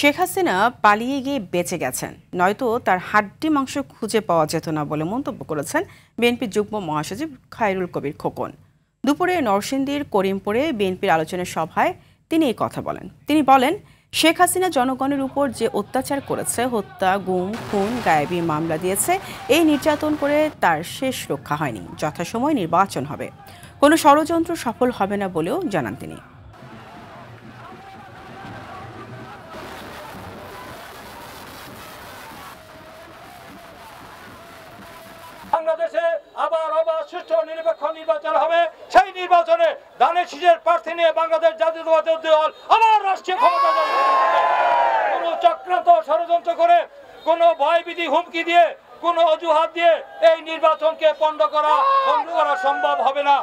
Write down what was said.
শেখ হাসিনা পালিয়ে গিয়ে বেঁচে গেছেন, নয়তো তার হাড্ডি মাংস খুঁজে পাওয়া যেত না বলে মন্তব্য করেছেন বিএনপির যুগ্ম মহাসচিব খায়রুল কবির খোকন। দুপুরে নরসিংদীর করিমপুরে বিএনপির আলোচনা সভায় তিনি এই কথা বলেন। তিনি বলেন, শেখ হাসিনা জনগণের উপর যে অত্যাচার করেছে, হত্যা, গুম, খুন, গায়েবী মামলা দিয়েছে, এই নির্যাতন করে তার শেষ রক্ষা হয়নি। যথাসময়ে নির্বাচন হবে, কোনো ষড়যন্ত্র সফল হবে না বলেও জানান তিনি। বাংলাদেশে আবার অবাধ সুষ্ঠু নিরপেক্ষ নির্বাচন হবে। সেই নির্বাচনে ধানের শীষের প্রার্থী নিয়ে বাংলাদেশ জাতীয়তাবাদী দল আবার রাষ্ট্রীয় ক্ষমতা দখল করবে। কোন চক্রান্ত ষড়যন্ত্র করে, কোন ভয়ভীতি হুমকি দিয়ে, কোন অজুহাত দিয়ে এই নির্বাচনকে বন্ধ করা সম্ভব হবে না।